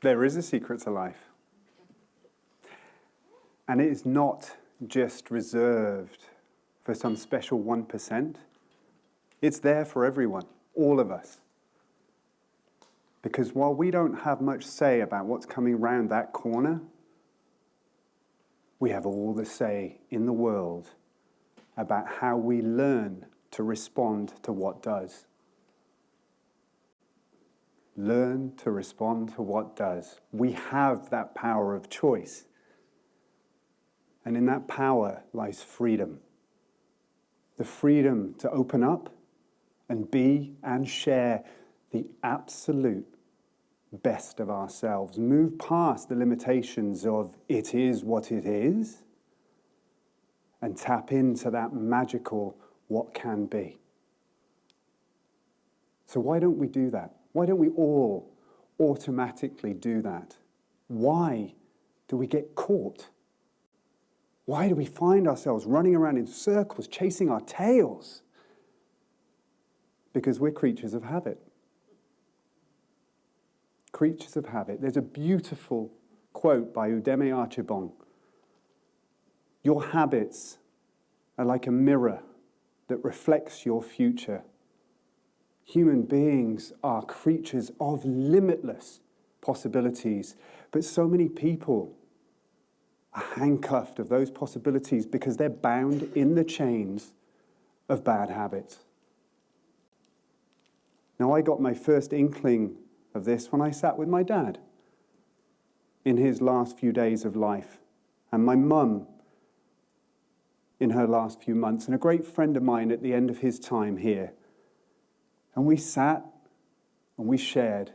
There is a secret to life. And it is not just reserved for some special 1%. It's there for everyone, all of us. Because while we don't have much say about what's coming round that corner, we have all the say in the world about how we learn to respond to what does. Learn to respond to what does. We have that power of choice. And in that power lies freedom. The freedom to open up and be and share the absolute best of ourselves. Move past the limitations of it is what it is and tap into that magical what can be. So why don't we do that? Why don't we all automatically do that? Why do we get caught? Why do we find ourselves running around in circles, chasing our tails? Because we're creatures of habit. Creatures of habit. There's a beautiful quote by Udemy Archibong. Your habits are like a mirror that reflects your future. Human beings are creatures of limitless possibilities, but so many people are handcuffed of those possibilities because they're bound in the chains of bad habits. Now, I got my first inkling of this when I sat with my dad in his last few days of life, and my mum in her last few months, and a great friend of mine at the end of his time here. And we sat and we shared.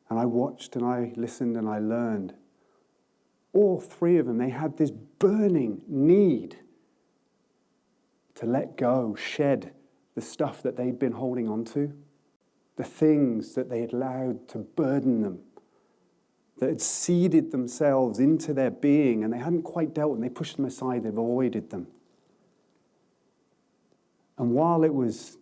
And I watched and I listened and I learned. All three of them, they had this burning need to let go, shed the stuff that they'd been holding on to, the things that they had allowed to burden them, that had seeded themselves into their being, and they hadn't quite dealt with them. They pushed them aside, they've avoided them. And while it was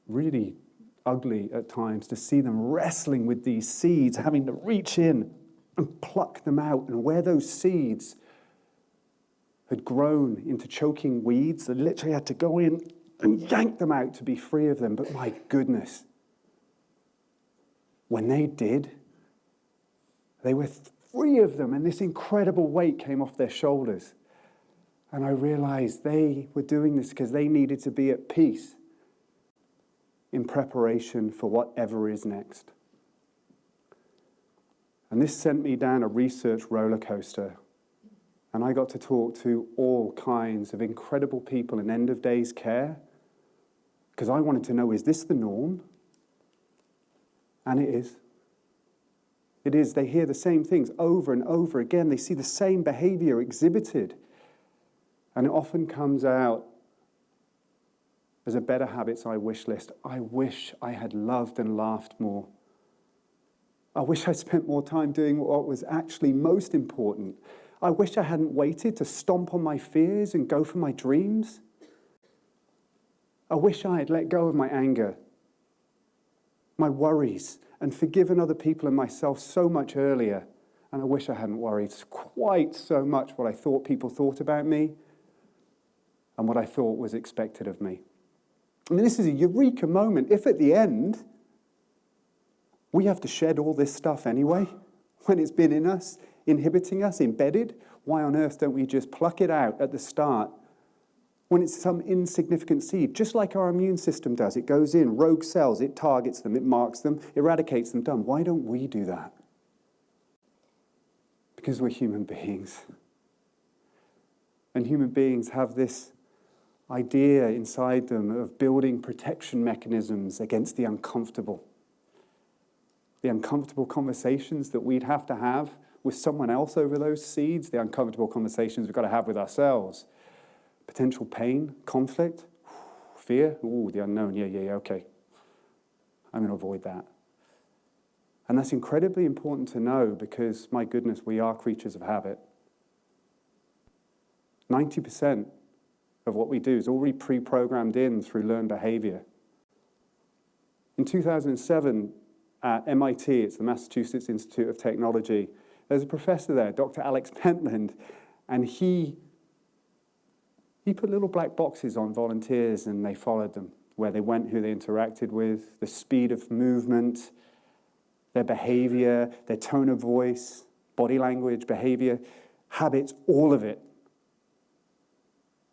really ugly at times to see them wrestling with these seeds, having to reach in and pluck them out, and where those seeds had grown into choking weeds, they literally had to go in and yank them out to be free of them. But my goodness, when they did, they were free of them, and this incredible weight came off their shoulders. And I realized they were doing this because they needed to be at peace in preparation for whatever is next. And this sent me down a research roller coaster. And I got to talk to all kinds of incredible people in end-of-days care, because I wanted to know, is this the norm? And it is. It is. They hear the same things over and over again. They see the same behavior exhibited. And it often comes out as a better habits I wish list. I wish I had loved and laughed more. I wish I spent more time doing what was actually most important. I wish I hadn't waited to stomp on my fears and go for my dreams. I wish I had let go of my anger, my worries, and forgiven other people and myself so much earlier. And I wish I hadn't worried quite so much what I thought people thought about me and what I thought was expected of me. I mean, this is a eureka moment. If at the end, we have to shed all this stuff anyway, when it's been in us, inhibiting us, embedded, why on earth don't we just pluck it out at the start when it's some insignificant seed, just like our immune system does? It goes in, rogue cells, it targets them, it marks them, eradicates them, done. Why don't we do that? Because we're human beings. And human beings have this idea inside them of building protection mechanisms against the uncomfortable. The uncomfortable conversations that we'd have to have with someone else over those seeds, the uncomfortable conversations we've got to have with ourselves. Potential pain, conflict, fear, ooh, the unknown, yeah, okay. I'm going to avoid that. And that's incredibly important to know because, my goodness, we are creatures of habit. 90% of what we do is already pre-programmed in through learned behavior. In 2007, at MIT, it's the Massachusetts Institute of Technology. There's a professor there, Dr. Alex Pentland, and he put little black boxes on volunteers and they followed them, where they went, who they interacted with, the speed of movement, their behavior, their tone of voice, body language, behavior, habits, all of it.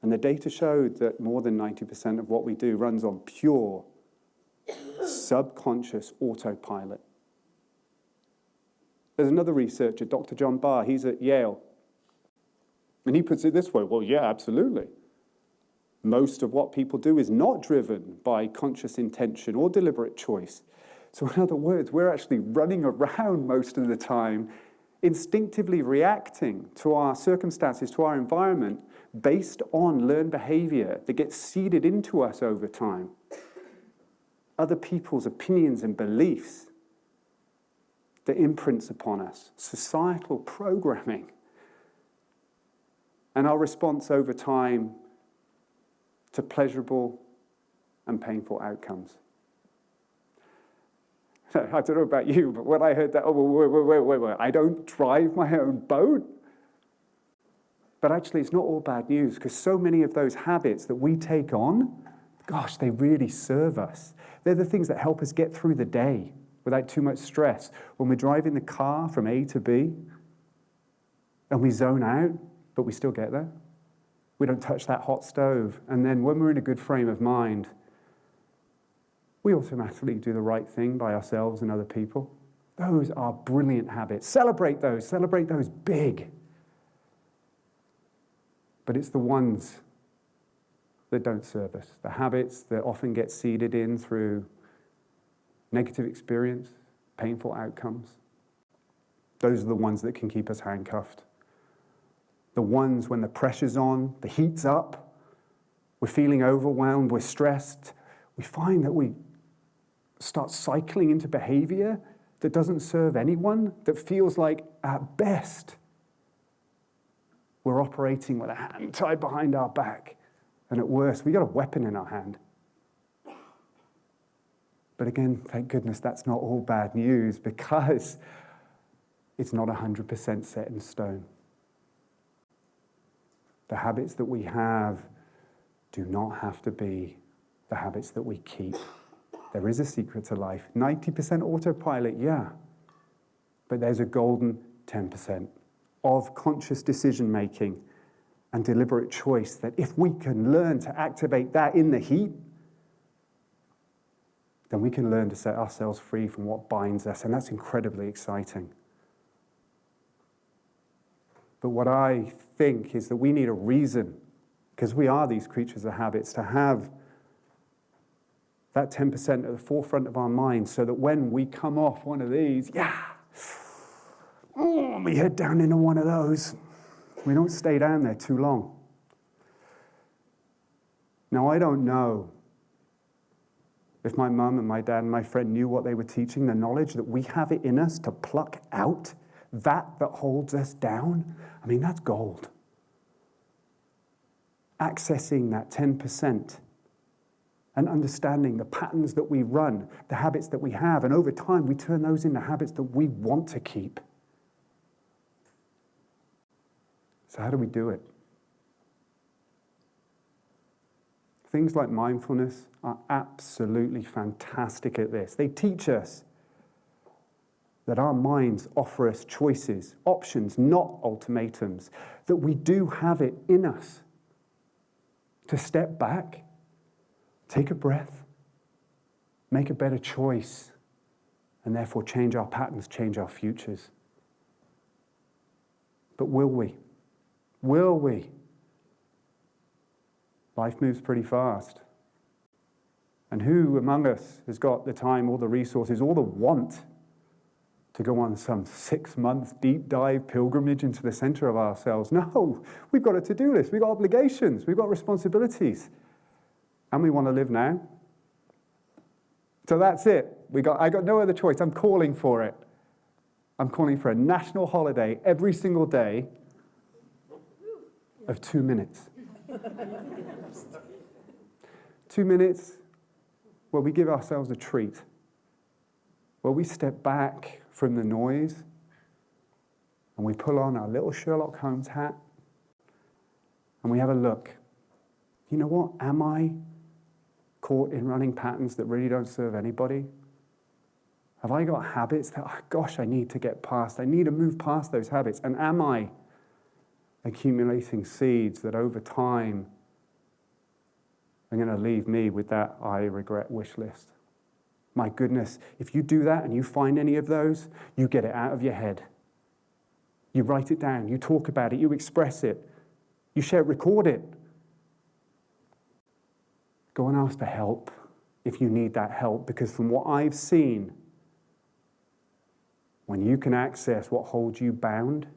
And the data showed that more than 90% of what we do runs on pure, subconscious autopilot. There's another researcher, Dr. John Barr, he's at Yale. And he puts it this way, well, yeah, absolutely. Most of what people do is not driven by conscious intention or deliberate choice. So in other words, we're actually running around most of the time, instinctively reacting to our circumstances, to our environment, based on learned behavior that gets seeded into us over time. Other people's opinions and beliefs that imprints upon us, societal programming, and our response over time to pleasurable and painful outcomes. I don't know about you, but when I heard that, wait, I don't drive my own boat. But actually, it's not all bad news, because so many of those habits that we take on, gosh, they really serve us. They're the things that help us get through the day without too much stress. When we're driving the car from A to B, and we zone out, but we still get there. We don't touch that hot stove. And then when we're in a good frame of mind, we automatically do the right thing by ourselves and other people. Those are brilliant habits. Celebrate those big. But it's the ones that don't serve us, the habits that often get seeded in through negative experience, painful outcomes. Those are the ones that can keep us handcuffed. The ones when the pressure's on, the heat's up, we're feeling overwhelmed, we're stressed, we find that we start cycling into behavior that doesn't serve anyone, that feels like, at best, we're operating with a hand tied behind our back. And at worst, we got a weapon in our hand. But again, thank goodness that's not all bad news, because it's not 100% set in stone. The habits that we have do not have to be the habits that we keep. There is a secret to life. 90% autopilot, yeah. But there's a golden 10% of conscious decision-making and deliberate choice that if we can learn to activate that in the heat, then we can learn to set ourselves free from what binds us, and that's incredibly exciting. But what I think is that we need a reason, because we are these creatures of habits, to have that 10% at the forefront of our minds, so that when we come off one of these, we head down into one of those. We don't stay down there too long. Now, I don't know if my mum and my dad and my friend knew what they were teaching, the knowledge that we have it in us to pluck out that holds us down. I mean, that's gold. Accessing that 10% and understanding the patterns that we run, the habits that we have, and over time we turn those into habits that we want to keep. So how do we do it? Things like mindfulness are absolutely fantastic at this. They teach us that our minds offer us choices, options, not ultimatums, that we do have it in us to step back, take a breath, make a better choice, and therefore change our patterns, change our futures. But will we? Will we? Life moves pretty fast. And who among us has got the time or the resources or the want to go on some 6-month deep dive pilgrimage into the center of ourselves? No, we've got a to-do list, we've got obligations, we've got responsibilities, and we want to live now. So that's it. I got no other choice. I'm calling for it. I'm calling for a national holiday every single day of 2 minutes. 2 minutes where we give ourselves a treat, where we step back from the noise and we pull on our little Sherlock Holmes hat and we have a look. You know what? Am I caught in running patterns that really don't serve anybody? Have I got habits that, oh gosh, I need to get past? I need to move past those habits. And am I accumulating seeds that over time are going to leave me with that I regret wish list? My goodness, if you do that and you find any of those, you get it out of your head. You write it down, you talk about it, you express it, you share it, record it. Go and ask for help if you need that help, because from what I've seen, when you can access what holds you bound,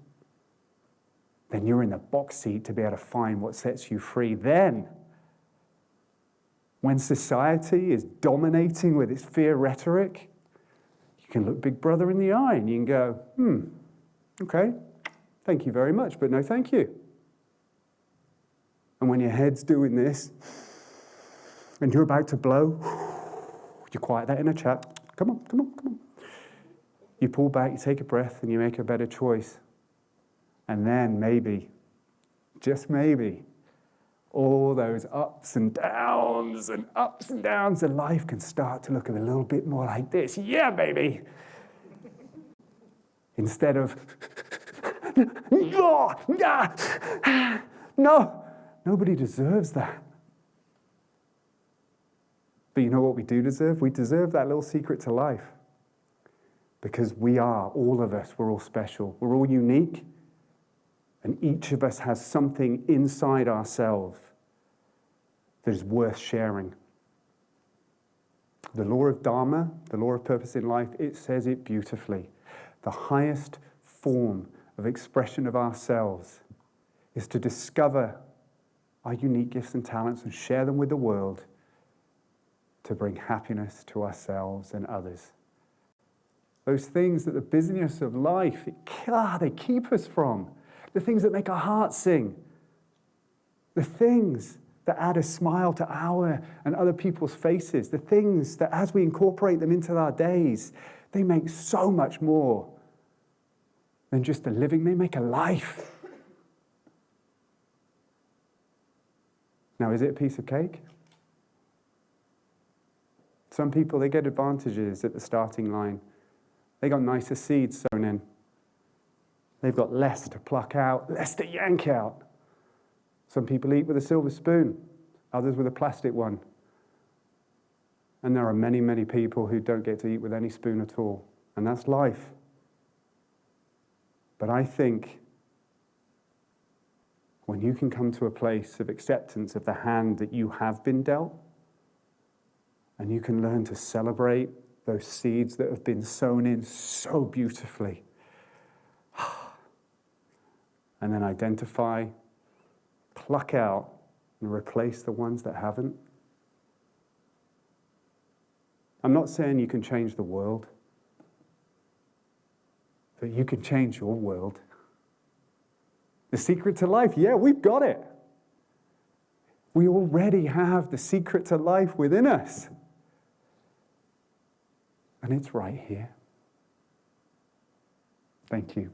then you're in the box seat to be able to find what sets you free. Then, when society is dominating with its fear rhetoric, you can look Big Brother in the eye and you can go, okay, thank you very much, but no thank you. And when your head's doing this, and you're about to blow, you quiet that inner chat. Come on, come on, come on. You pull back, you take a breath, and you make a better choice. And then maybe, just maybe, all those ups and downs of life can start to look a little bit more like this. Yeah, baby! Instead of, no, nobody deserves that. But you know what we do deserve? We deserve that little secret to life. Because we are, all of us, we're all special. We're all unique. And each of us has something inside ourselves that is worth sharing. The law of Dharma, the law of purpose in life, it says it beautifully. The highest form of expression of ourselves is to discover our unique gifts and talents and share them with the world to bring happiness to ourselves and others. Those things that the busyness of life, they keep us from. The things that make our hearts sing. The things that add a smile to our and other people's faces. The things that as we incorporate them into our days, they make so much more than just a living. They make a life. Now, is it a piece of cake? Some people, they get advantages at the starting line. They got nicer seeds sown in. They've got less to pluck out, less to yank out. Some people eat with a silver spoon, others with a plastic one. And there are many, many people who don't get to eat with any spoon at all. And that's life. But I think when you can come to a place of acceptance of the hand that you have been dealt, and you can learn to celebrate those seeds that have been sown in so beautifully, and then identify, pluck out, and replace the ones that haven't. I'm not saying you can change the world, but you can change your world. The secret to life, yeah, we've got it. We already have the secret to life within us. And it's right here. Thank you.